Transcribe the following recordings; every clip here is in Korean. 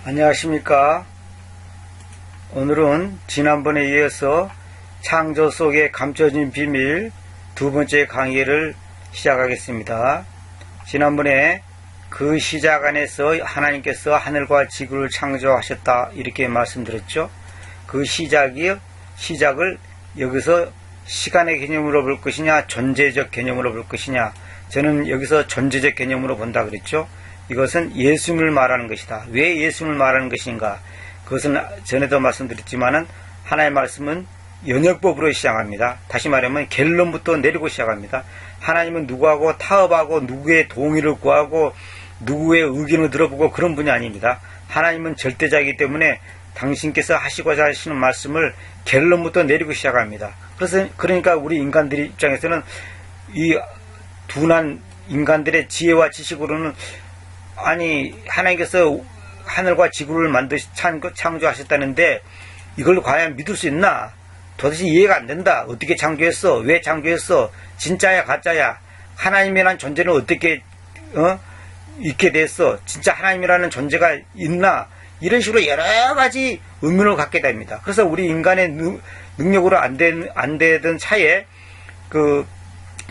안녕하십니까. 오늘은 지난번에 이어서 창조 속에 감춰진 비밀 두 번째 강의를 시작하겠습니다. 지난번에 그 시작 안에서 하나님께서 하늘과 지구를 창조하셨다 이렇게 말씀드렸죠. 그 시작을 여기서 시간의 개념으로 볼 것이냐 존재적 개념으로 볼 것이냐, 저는 여기서 존재적 개념으로 본다 그랬죠. 이것은 예수님을 말하는 것이다. 왜 예수님을 말하는 것인가? 그것은 전에도 말씀드렸지만은 하나님의 말씀은 연역법으로 시작합니다. 다시 말하면 결론부터 내리고 시작합니다. 하나님은 누구하고 타협하고 누구의 동의를 구하고 누구의 의견을 들어보고 그런 분이 아닙니다. 하나님은 절대자이기 때문에 당신께서 하시고자 하시는 말씀을 결론부터 내리고 시작합니다. 그러니까 우리 인간들 입장에서는 이 둔한 인간들의 지혜와 지식으로는 아니 하나님께서 하늘과 지구를 창조하셨다는데 이걸 과연 믿을 수 있나? 도대체 이해가 안 된다. 어떻게 창조했어? 왜 창조했어? 진짜야 가짜야? 하나님이라는 존재는 어떻게 있게 됐어? 진짜 하나님이라는 존재가 있나? 이런 식으로 여러 가지 의문을 갖게 됩니다. 그래서 우리 인간의 능력으로 안 되던 차에 그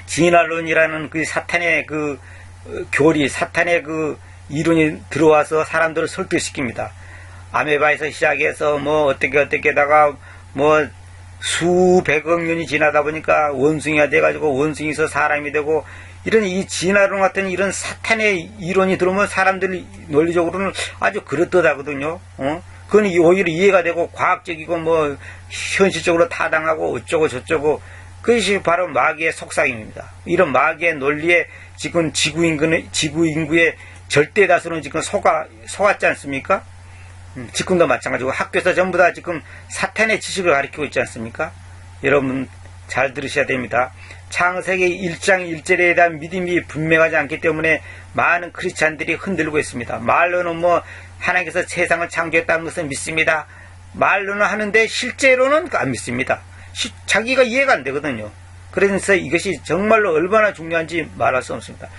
진화론이라는 그 사탄의 그 교리, 사탄의 그 이론이 들어와서 사람들을 설득시킵니다. 아메바에서 시작해서 뭐 어떻게다가 뭐 수백억 년이 지나다 보니까 원숭이가 돼가지고 원숭이에서 사람이 되고, 이런 이 진화론 같은 이런 사탄의 이론이 들어오면 사람들이 논리적으로는 아주 그럴듯하거든요. 그건 오히려 이해가 되고 과학적이고 뭐 현실적으로 타당하고 어쩌고 저쩌고, 그것이 바로 마귀의 속삭임입니다. 이런 마귀의 논리에 지금 지구 인구의 절대 다수는 지금 속았지 않습니까? 지금도 마찬가지고 학교에서 전부 다 지금 사탄의 지식을 가르치고 있지 않습니까? 여러분 잘 들으셔야 됩니다. 창세기 1장 1절에 대한 믿음이 분명하지 않기 때문에 많은 크리스찬들이 흔들고 있습니다. 말로는 뭐 하나님께서 세상을 창조했다는 것을 믿습니다. 말로는 하는데 실제로는 안 믿습니다. 자기가 이해가 안 되거든요. 그래서 이것이 정말로 얼마나 중요한지 말할 수 없습니다.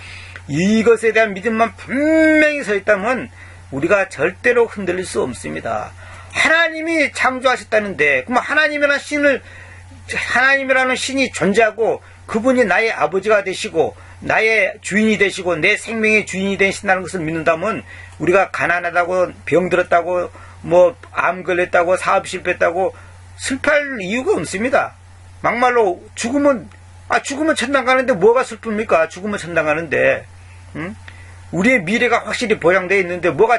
이것에 대한 믿음만 분명히 서 있다면 우리가 절대로 흔들릴 수 없습니다. 하나님이 창조하셨다는데, 그럼 하나님이라는 신이 존재하고 그분이 나의 아버지가 되시고 나의 주인이 되시고 내 생명의 주인이 되신다는 것을 믿는다면, 우리가 가난하다고 병들었다고 뭐 암 걸렸다고 사업 실패했다고 슬퍼할 이유가 없습니다. 막말로 죽으면 천당 가는데 뭐가 슬픕니까? 죽으면 천당 가는데, 우리의 미래가 확실히 보장되어 있는데 뭐가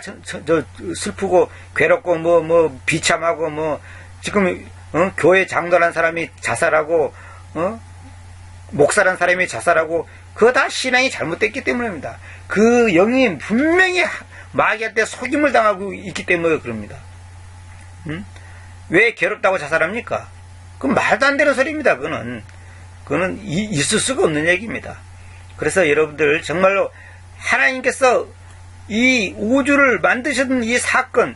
슬프고 괴롭고 뭐 비참하고 뭐 지금 교회 장로란 사람이 자살하고 목사란 사람이 자살하고, 그거 다 신앙이 잘못됐기 때문입니다. 그 영이 분명히 마귀한테 속임을 당하고 있기 때문에 그럽니다. 왜 괴롭다고 자살합니까? 그건 말도 안 되는 소리입니다. 그거는 있을 수가 없는 얘기입니다. 그래서 여러분들 정말로 하나님께서 이 우주를 만드셨던 이 사건,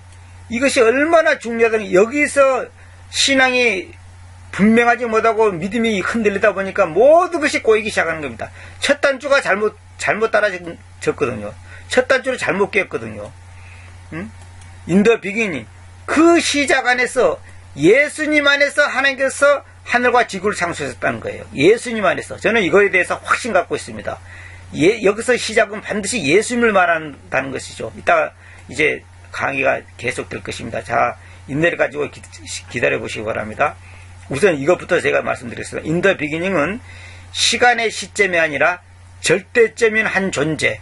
이것이 얼마나 중요하다니, 여기서 신앙이 분명하지 못하고 믿음이 흔들리다 보니까 모든 것이 꼬이기 시작하는 겁니다. 첫 단추가 잘못 따라졌거든요. 첫 단추를 잘못 꼈거든요. 인더 비기닝, 그 시작 안에서 예수님 안에서 하나님께서 하늘과 지구를 창조하셨다는 거예요. 예수님 안에서. 저는 이거에 대해서 확신 갖고 있습니다. 여기서 시작은 반드시 예수님을 말한다는 것이죠. 이따가 이제 강의가 계속될 것입니다. 자, 인내를 가지고 기다려 보시기 바랍니다. 우선 이것부터 제가 말씀드리겠습니다. 인더 비기닝은 시간의 시점이 아니라 절대점인 한 존재,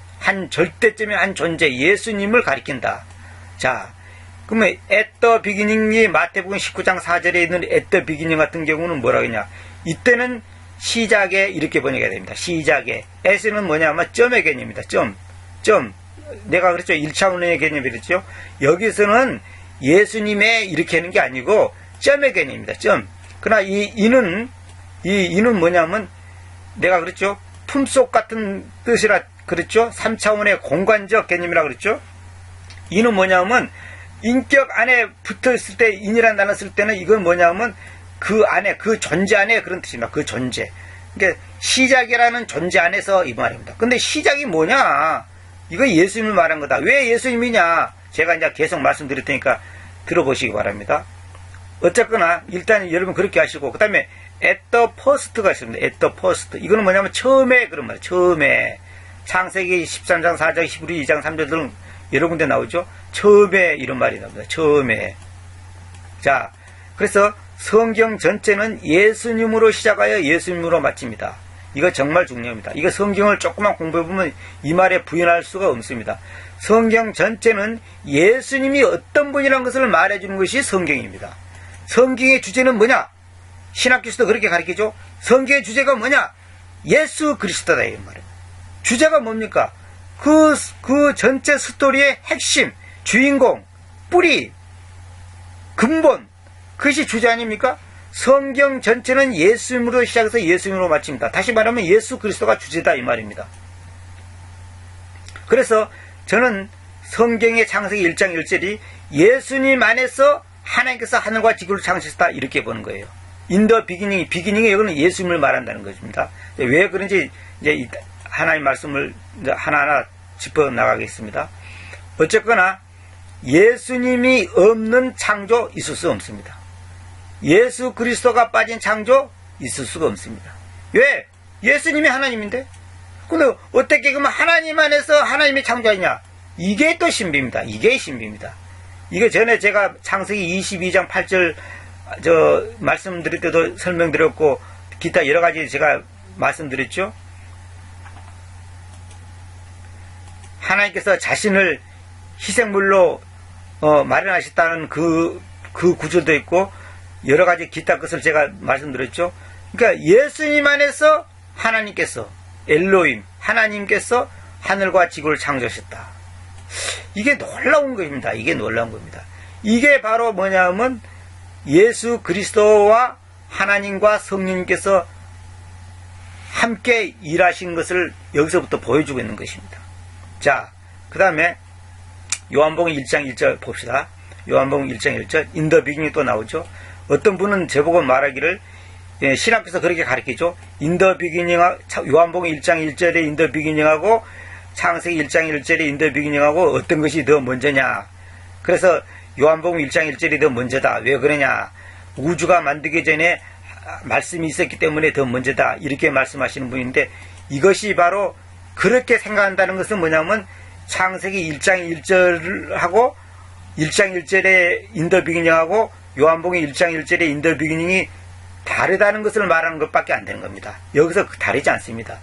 예수님을 가리킨다. 자, 그러면 at the beginning이 마태복음 19장 4절에 있는 at the beginning 같은 경우는 뭐라고 했냐? 이때는 시작에 이렇게 번역해야 됩니다. 시작에. at는 뭐냐면 점의 개념입니다. 점. 내가 그랬죠. 1차원의 개념이 그랬죠. 여기서는 예수님의 이렇게 하는 게 아니고 점의 개념입니다. 점. 그러나 이는 뭐냐면 내가 그랬죠. 품속 같은 뜻이라 그랬죠. 3차원의 공간적 개념이라 그랬죠. 이는 뭐냐면 인격 안에 붙어 있을 때, 인이라는 단어 쓸 때는 이건 뭐냐면 그 안에, 그 존재 안에 그런 뜻입니다. 그 존재. 그러니까 시작이라는 존재 안에서 이 말입니다. 근데 시작이 뭐냐? 이거 예수님을 말한 거다. 왜 예수님이냐? 제가 이제 계속 말씀드릴 테니까 들어보시기 바랍니다. 어쨌거나 일단 여러분 그렇게 하시고, 그 다음에 at the first가 있습니다. at the first. 이거는 뭐냐면 처음에 그런 말이에요. 처음에. 창세기 13장 4장 12, 2장 3절 등 여러 군데 나오죠. 처음에 이런 말이 나옵니다. 처음에. 자, 그래서 성경 전체는 예수님으로 시작하여 예수님으로 마칩니다. 이거 정말 중요합니다. 이거 성경을 조금만 공부해보면 이 말에 부인할 수가 없습니다. 성경 전체는 예수님이 어떤 분이라는 것을 말해주는 것이 성경입니다. 성경의 주제는 뭐냐? 신학교에서도 그렇게 가르치죠. 성경의 주제가 뭐냐? 예수 그리스도다 이 말입니다. 주제가 뭡니까? 그 전체 스토리의 핵심, 주인공, 뿌리, 근본, 그것이 주제 아닙니까? 성경 전체는 예수님으로 시작해서 예수님으로 마칩니다. 다시 말하면 예수 그리스도가 주제다 이 말입니다. 그래서 저는 성경의 창세기 1장 1절이 예수님 안에서 하나님께서 하늘과 지구를 창조했다 이렇게 보는 거예요. 인더 비기닝이 여기는 예수님을 말한다는 것입니다. 왜 그런지 이제 하나님 말씀을 하나하나 짚어 나가겠습니다. 어쨌거나 예수님이 없는 창조 있을 수 없습니다. 예수 그리스도가 빠진 창조 있을 수가 없습니다. 왜? 예수님이 하나님인데? 근데 어떻게 그러면 하나님 안에서 하나님이 창조하냐? 이게 또 신비입니다. 이게 신비입니다. 이거 전에 제가 창세기 22장 8절 말씀드릴 때도 설명드렸고 기타 여러 가지 제가 말씀드렸죠. 하나님께서 자신을 희생물로 마련하셨다는 그 구절도 있고 여러 가지 기타 것을 제가 말씀드렸죠. 그러니까 예수님 안에서 하나님께서 엘로힘 하나님께서 하늘과 지구를 창조하셨다. 이게 놀라운 것입니다. 이게 놀라운 겁니다. 이게 바로 뭐냐면 예수 그리스도와 하나님과 성령님께서 함께 일하신 것을 여기서부터 보여주고 있는 것입니다. 자, 그 다음에 요한복음 1장 1절 봅시다. 요한복음 1장 1절 인더 비기닝이 또 나오죠. 어떤 분은 제보고 말하기를 신학교에서 그렇게 가르치죠. 인더 비기닝 요한복음 1장 1절에 인더 비기닝하고 창세기 1장 1절에 인더 비기닝하고 어떤 것이 더 먼저냐. 그래서 요한복음 1장 1절이 더 먼저다. 왜 그러냐. 우주가 만들기 전에 말씀이 있었기 때문에 더 먼저다. 이렇게 말씀하시는 분인데 이것이 바로 그렇게 생각한다는 것은 뭐냐면 창세기 1장 1절하고 1장 1절에 인더 비기닝하고 요한복음 1장 1절에 인더 비기닝이 다르다는 것을 말하는 것밖에 안 되는 겁니다. 여기서 다르지 않습니다.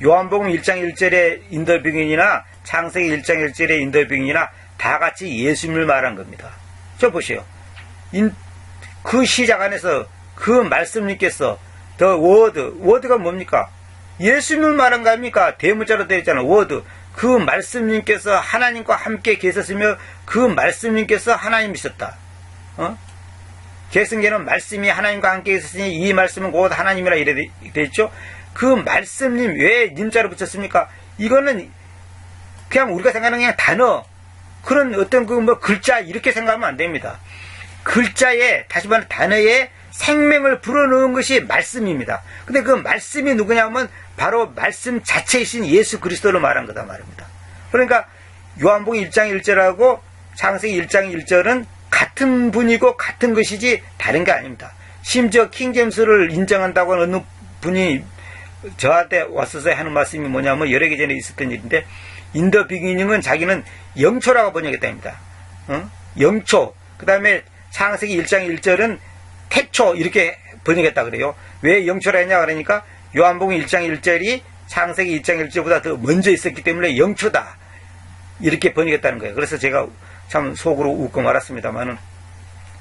요한복음 1장 1절에 인더 비기닝이나 창세기 1장 1절에 인더 비기닝이나 다 같이 예수님을 말한 겁니다. 저 보세요. 그 시작 안에서 그 말씀님께서 더 워드가 뭡니까? 예수님을 말한 거 아닙니까? 대문자로 되어 있잖아. 워드. 그 말씀님께서 하나님과 함께 계셨으며 그 말씀님께서 하나님이셨다. 계승계는 말씀이 하나님과 함께 있었으니 이 말씀은 곧 하나님이라 이래 되어 있죠. 그 말씀님 왜 님자로 붙였습니까? 이거는 그냥 우리가 생각하는 그냥 단어 그런 어떤 글자 이렇게 생각하면 안 됩니다. 글자에 다시 말하면 단어에 생명을 불어넣은 것이 말씀입니다. 근데 그 말씀이 누구냐면 바로 말씀 자체이신 예수 그리스도로 말한 거다 말입니다. 그러니까 요한복음 1장 1절하고 창세기 1장 1절은 같은 분이고 같은 것이지 다른 게 아닙니다. 심지어 킹제임스를 인정한다고 하는 어느 분이 저한테 왔어서 하는 말씀이 뭐냐면 여러 개 전에 있었던 일인데 인더 비기닝은 자기는 영초라고 번역했답니다. 영초. 그 다음에 창세기 1장 1절은 태초 이렇게 번역했다 그래요. 왜 영초라 했냐 그러니까 요한복음 1장 1절이 창세기 1장 1절보다 더 먼저 있었기 때문에 영초다 이렇게 번역했다는 거예요. 그래서 제가 참 속으로 웃고 말았습니다만은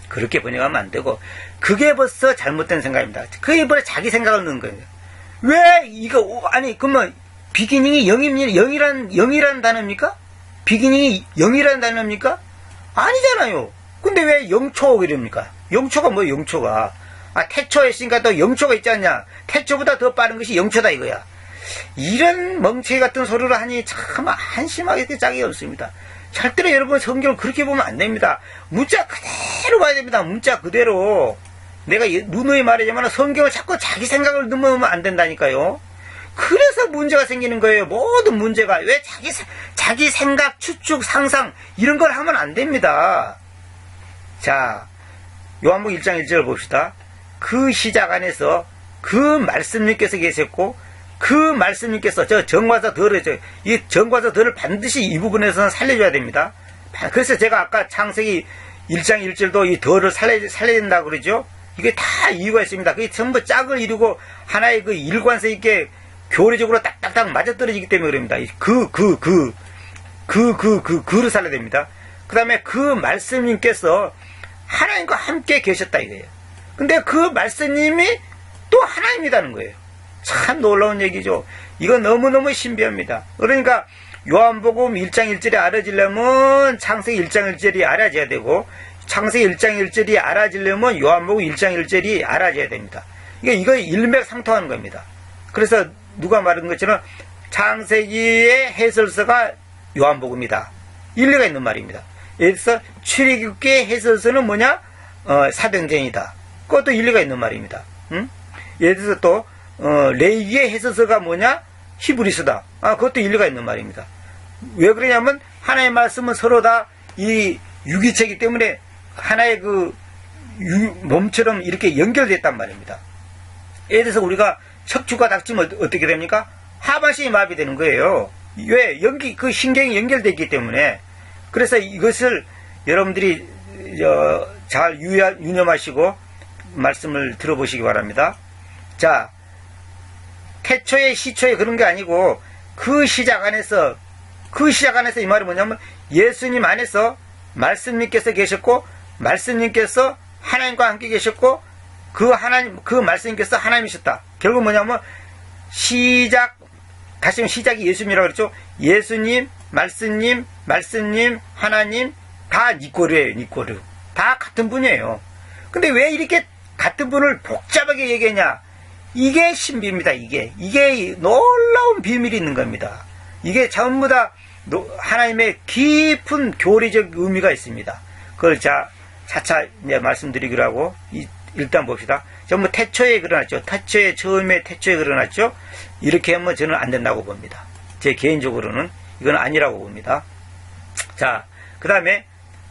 그렇게 번역하면 안 되고 그게 벌써 잘못된 생각입니다. 그게 벌써 자기 생각을 넣은 거예요. 왜 이거 아니 그러면 비기닝이 영이라는 단어입니까? 비기닝이 영이라는 단어입니까? 아니잖아요. 근데 왜 영초 이럽니까? 영초가 뭐 영초가 태초에 있으니까 또 영초가 있지 않냐. 태초보다 더 빠른 것이 영초다 이거야. 이런 멍청이 같은 소리를 하니 참 한심하게 짝이 없습니다. 절대로 여러분 성경을 그렇게 보면 안 됩니다. 문자 그대로 봐야 됩니다. 문자 그대로. 내가 누누이 말하지만 성경을 자꾸 자기 생각을 넣으면 안 된다니까요. 그래서 문제가 생기는 거예요. 모든 문제가. 왜 자기 자기 생각, 추측, 상상 이런 걸 하면 안 됩니다. 자, 요한복음 1장 1절을 봅시다. 그 시작 안에서 그 말씀님께서 계셨고 그 말씀님께서 저 정과사더를 이 정과사더를 반드시 이 부분에서는 살려줘야 됩니다. 그래서 제가 아까 창세기 1장 1절도 이 더를 살려야 된다고 그러죠. 이게 다 이유가 있습니다. 그게 전부 짝을 이루고 하나의 그 일관성 있게 교리적으로 딱딱딱 맞아떨어지기 때문에 그럽니다. 그를 살려야 됩니다. 그 다음에 그 말씀님께서 하나님과 함께 계셨다 이거예요. 근데 그 말씀님이 또 하나님이라는 거예요. 참 놀라운 얘기죠. 이거 너무너무 신비합니다. 그러니까 요한복음 1장 1절이 알아지려면 창세기 1장 1절이 알아져야 되고 창세기 1장 1절이 알아지려면 요한복음 1장 1절이 알아져야 됩니다. 이거 일맥상통하는 겁니다. 그래서 누가 말한 것처럼 창세기의 해설서가 요한복음이다. 일리가 있는 말입니다. 예를 들어서 출애굽기의 해설서는 뭐냐? 사도행전이다. 그것도 일리가 있는 말입니다. 응? 예를 들어서 또 레위기의 해설서가 뭐냐? 히브리서다. 그것도 일리가 있는 말입니다. 왜 그러냐면 하나의 말씀은 서로 다 이 유기체이기 때문에 하나의 그 몸처럼 이렇게 연결됐단 말입니다. 예를 들어서 우리가 척추가 다치면 어떻게 됩니까? 하반신이 마비되는 거예요. 왜? 그 신경이 연결되기 때문에. 그래서 이것을 여러분들이 잘 유념하시고 말씀을 들어보시기 바랍니다. 자, 태초에 시초에 그런 게 아니고 그 시작 안에서 이 말이 뭐냐면 예수님 안에서 말씀님께서 계셨고 말씀님께서 하나님과 함께 계셨고 그 말씀님께서 하나님이셨다. 결국 뭐냐면 다시 한번 시작이 예수님이라고 그랬죠. 예수님, 말씀님, 하나님 다 니꼬르예요. 니꼬르. 다 같은 분이에요. 근데 왜 이렇게 같은 분을 복잡하게 얘기했냐? 이게 신비입니다. 이게 놀라운 비밀이 있는 겁니다. 이게 전부 다 하나님의 깊은 교리적 의미가 있습니다. 그걸 차차 이제 말씀드리기로 하고 일단 봅시다. 전부 태초에 그려놨죠. 처음에 태초에 그려놨죠. 이렇게 하면 저는 안 된다고 봅니다. 제 개인적으로는 이건 아니라고 봅니다. 자, 그 다음에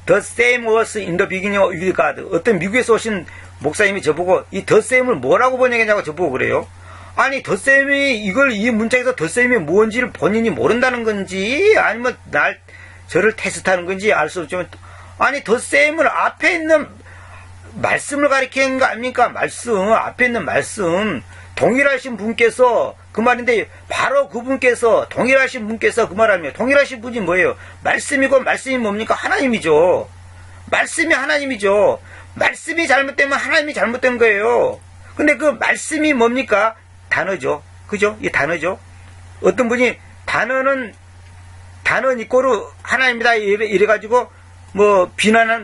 The same was in the beginning with God. 어떤 미국에서 오신 목사님이 저보고 이 The same을 뭐라고 번역했냐고 저보고 그래요. 아니 The same이 이 문장에서 The same이 뭔지를 본인이 모른다는 건지 아니면 저를 테스트하는 건지 알 수 없지만 아니 The same을 앞에 있는 말씀을 가리키는 거 아닙니까? 앞에 있는 말씀 동일하신 분께서 그 말인데 바로 그분께서 동일하신 분께서 그 말하면 동일하신 분이 뭐예요? 말씀이고 말씀이 뭡니까? 하나님이죠. 말씀이 하나님이죠. 말씀이 잘못되면 하나님이 잘못된 거예요. 근데 그 말씀이 뭡니까? 단어죠. 그죠? 이 단어죠. 어떤 분이 단어는 이꼬르 하나님이다 이래가지고 뭐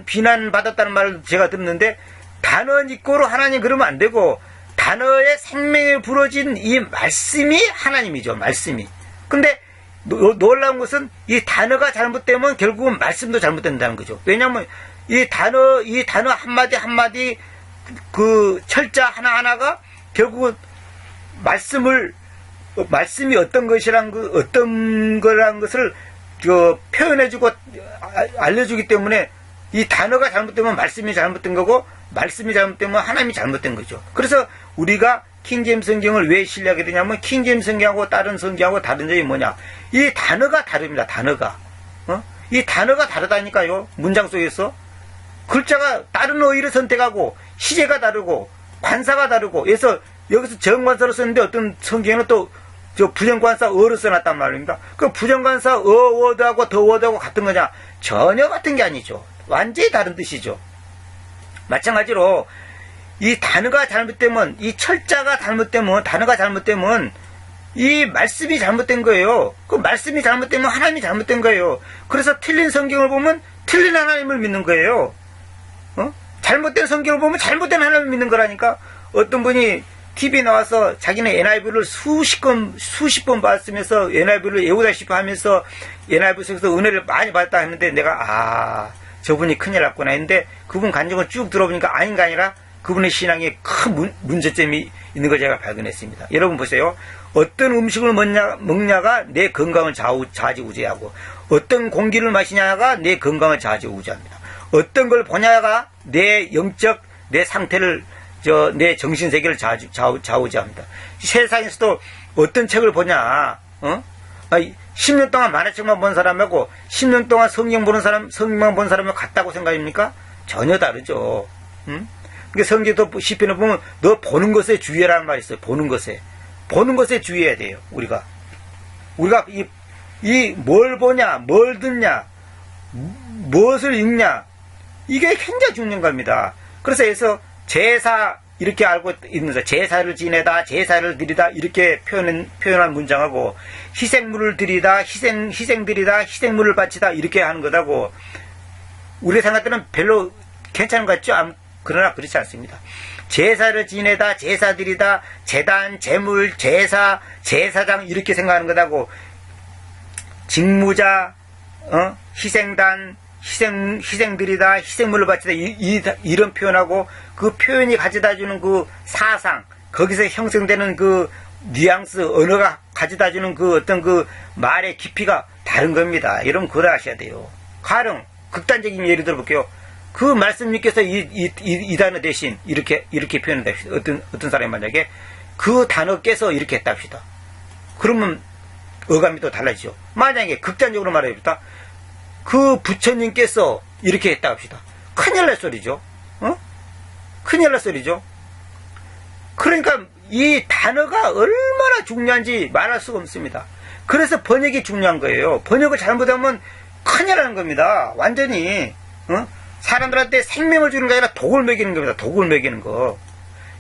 비난받았다는 말을 제가 듣는데 단어 이꼬르 하나님 그러면 안 되고 단어의 생명을 불어진 이 말씀이 하나님이죠. 말씀이. 근데 놀라운 것은 이 단어가 잘못되면 결국은 말씀도 잘못된다는 거죠. 왜냐하면 이 단어 한마디 그 철자 하나하나가 결국은 말씀이 어떤 거라는 것을 표현해주고 알려주기 때문에 이 단어가 잘못되면 말씀이 잘못된 거고 말씀이 잘못되면 하나님이 잘못된 거죠. 그래서 우리가 킹제임스 성경을 왜 신뢰하게 되냐면 킹제임스 성경하고 다른 성경하고 다른 점이 뭐냐? 이 단어가 다릅니다. 단어가. 이 단어가 다르다니까요. 문장 속에서. 글자가 다른 어휘를 선택하고 시제가 다르고 관사가 다르고 그래서 여기서 정관사로 썼는데 어떤 성경에는 또 부정관사 어를 써놨단 말입니다. 그 부정관사 워드하고 더 워드하고 같은 거냐? 전혀 같은 게 아니죠. 완전히 다른 뜻이죠. 마찬가지로 이 단어가 잘못되면 이 철자가 잘못되면 단어가 잘못되면 이 말씀이 잘못된 거예요. 그 말씀이 잘못되면 하나님이 잘못된 거예요. 그래서 틀린 성경을 보면 틀린 하나님을 믿는 거예요. 잘못된 성경을 보면 잘못된 하나님을 믿는 거라니까. 어떤 분이 TV 나와서 자기는 NIV를 수십 번 봤으면서 NIV를 외우다시피 하면서 NIV 속에서 은혜를 많이 받았다 했는데 내가 저분이 큰일 났구나 했는데 그분 간증을 쭉 들어보니까 아닌가 아니라 그분의 신앙에 큰 문제점이 있는 걸 제가 발견했습니다. 여러분 보세요. 어떤 음식을 먹냐가 내 건강을 좌지우지하고, 어떤 공기를 마시냐가 내 건강을 좌지우지합니다. 어떤 걸 보냐가 내 영적, 내 상태를, 내 정신세계를 좌우지합니다. 세상에서도 어떤 책을 보냐, 10년 동안 만화책만 본 사람하고 10년 동안 성경만 본 사람하고 같다고 생각합니까? 전혀 다르죠. 그러니까 성경도 시편을 보면 너 보는 것에 주의하라는 말이 있어요. 보는 것에 주의해야 돼요. 우리가 뭘 보냐, 뭘 듣냐, 무엇을 읽냐, 이게 굉장히 중요한 겁니다. 그래서 제사 이렇게 알고 있는데, 제사를 지내다, 제사를 드리다 이렇게 표현한 문장하고, 희생물을 드리다, 희생드리다, 희생물을 바치다 이렇게 하는 것하고, 우리 생각 때는 별로 괜찮은 것 같죠? 그러나 그렇지 않습니다. 제사를 지내다, 제사 드리다, 제단, 제물, 제사, 제사장 이렇게 생각하는 것하고, 직무자, 희생단, 희생드리다, 희생물을 바치다 이런 표현하고, 그 표현이 가져다주는 그 사상, 거기서 형성되는 그 뉘앙스, 언어가 가져다주는 그 어떤 그 말의 깊이가 다른 겁니다. 여러분 그걸 아셔야 돼요. 가령 극단적인 예를 들어볼게요. 그 말씀님께서 이 단어 대신 이렇게 표현한다 합시다. 어떤 사람이 만약에 그 단어 깨서 이렇게 했다 합시다. 그러면 어감이 또 달라지죠. 만약에 극단적으로 말해봅시다. 그 부처님께서 이렇게 했다 합시다. 큰일 날 소리죠. 큰일 날 소리죠. 그러니까 이 단어가 얼마나 중요한지 말할 수가 없습니다. 그래서 번역이 중요한 거예요. 번역을 잘못하면 큰일 나는 겁니다. 완전히 사람들한테 생명을 주는 게 아니라 독을 먹이는 겁니다. 독을 먹이는 거.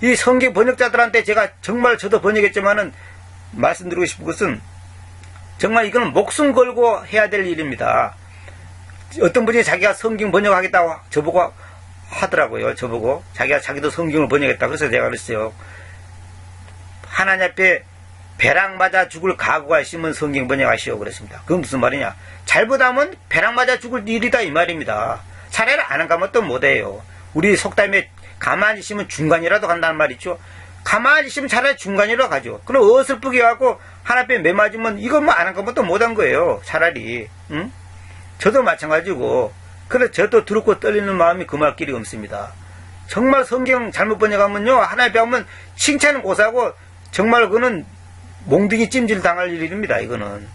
이 성경 번역자들한테 제가 정말 저도 번역했지만은 말씀드리고 싶은 것은 정말 이거는 목숨 걸고 해야 될 일입니다. 어떤 분이 자기가 성경 번역하겠다고 저보고 하더라고요. 저보고 자기도 성경을 번역했다. 그래서 제가 그랬어요. 하나님 앞에 벼락 맞아 죽을 각오가 있으면 성경 번역하시오 그랬습니다. 그건 무슨 말이냐? 잘못하면 벼락 맞아 죽을 일이다 이 말입니다. 차라리 안 가면 또 못해요. 우리 속담에 가만히 있으면 중간이라도 간다는 말 있죠. 가만히 있으면 차라리 중간이라도 가죠. 그럼 어설프게 하고 하나 앞에 매 맞으면 이거 뭐 안 가면 또 못한 거예요. 차라리. 저도 마찬가지고. 그래서 저도 두렵고 떨리는 마음이 금할 길이 없습니다. 정말 성경 잘못 번역하면요, 하나님 배우면 칭찬은 고사하고 정말 그거는 몽둥이 찜질 당할 일입니다. 이거는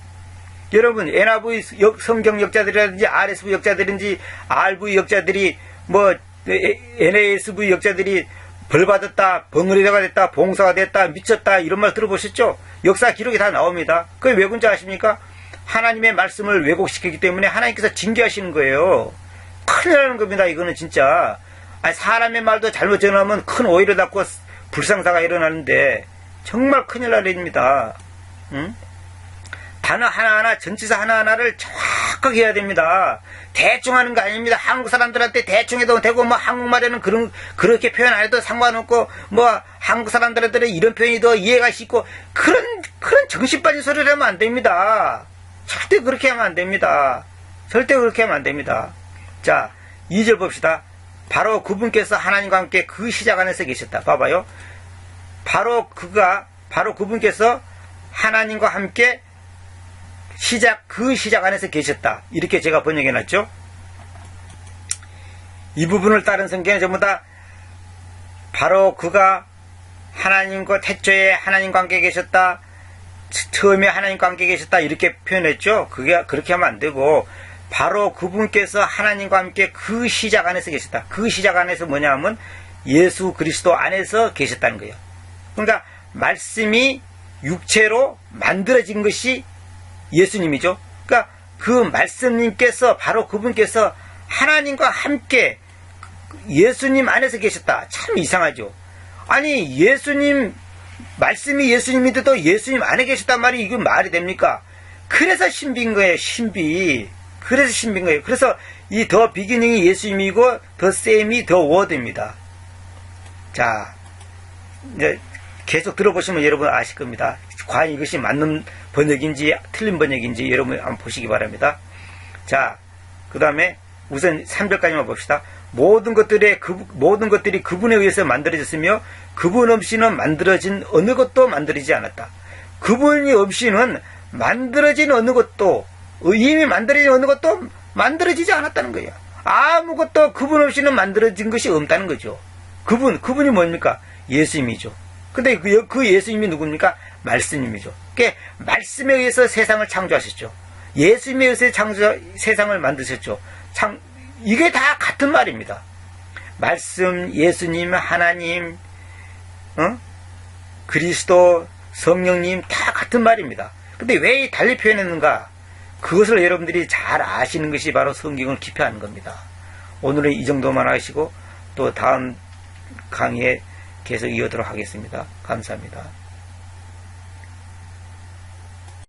여러분 NIV 성경 역자들이라든지 RSV 역자들인지 RV 역자들이 뭐 NASV 역자들이 벌받았다, 벙어리가 됐다, 봉사가 됐다, 미쳤다 이런 말 들어보셨죠? 역사 기록이 다 나옵니다. 그게 왜 그런지 아십니까? 하나님의 말씀을 왜곡시키기 때문에 하나님께서 징계하시는 거예요. 큰일 나는 겁니다. 이거는 진짜. 아니, 사람의 말도 잘못 전하면 큰 오해를 받고 불상사가 일어나는데 정말 큰일 날 일입니다. 단어 하나하나, 전치사 하나하나를 정확하게 해야 됩니다. 대충 하는 거 아닙니다. 한국 사람들한테 대충 해도 되고, 뭐, 한국말에는 그렇게 표현 안 해도 상관없고, 뭐, 한국 사람들한테는 이런 표현이 더 이해가 쉽고, 그런 정신 빠진 소리를 하면 안 됩니다. 절대 그렇게 하면 안 됩니다. 절대 그렇게 하면 안 됩니다. 자, 2절 봅시다. 바로 그분께서 하나님과 함께 그 시작 안에서 계셨다. 봐봐요. 바로 그분께서 하나님과 함께 그 시작 안에서 계셨다. 이렇게 제가 번역해 놨죠. 이 부분을 따른 성경은 전부 다 바로 그가 하나님과 태초에 하나님과 함께 계셨다. 처음에 하나님과 함께 계셨다. 이렇게 표현했죠. 그렇게 하면 안 되고 바로 그분께서 하나님과 함께 그 시작 안에서 계셨다. 그 시작 안에서 뭐냐 하면 예수 그리스도 안에서 계셨다는 거예요. 그러니까 말씀이 육체로 만들어진 것이 예수님이죠. 그러니까 그 말씀님께서 바로 그분께서 하나님과 함께 예수님 안에서 계셨다. 참 이상하죠. 아니 말씀이 예수님인데도 예수님 안에 계셨단 말이 이건 말이 됩니까? 그래서 신비인 거예요. 신비. 그래서 신비인 거예요. 그래서 이 더 비기닝이 예수님이고 더 셈이 더 워드입니다. 자, 이제 계속 들어보시면 여러분 아실 겁니다. 과연 이것이 맞는 번역인지 틀린 번역인지 여러분 한번 보시기 바랍니다. 자, 그 다음에 우선 3절까지만 봅시다. 모든 것들이 그분에 의해서 만들어졌으며 그분 없이는 만들어진 어느 것도 만들어지지 않았다. 그분이 없이는 만들어진 어느 것도, 이미 만들어진 어느 것도 만들어지지 않았다는 거예요. 아무것도 그분 없이는 만들어진 것이 없다는 거죠. 그분이 뭡니까? 예수님이죠. 근데 그 예수님이 누굽니까? 말씀님이죠. 그러니까 말씀에 의해서 세상을 창조하셨죠. 예수님에 의해서 세상을 만드셨죠. 이게 다 같은 말입니다. 말씀, 예수님, 하나님, 그리스도, 성령님 다 같은 말입니다. 근데 왜 달리 표현했는가? 그것을 여러분들이 잘 아시는 것이 바로 성경을 기표하는 겁니다. 오늘은 이 정도만 하시고 또 다음 강의에 계속 이어도록 하겠습니다. 감사합니다.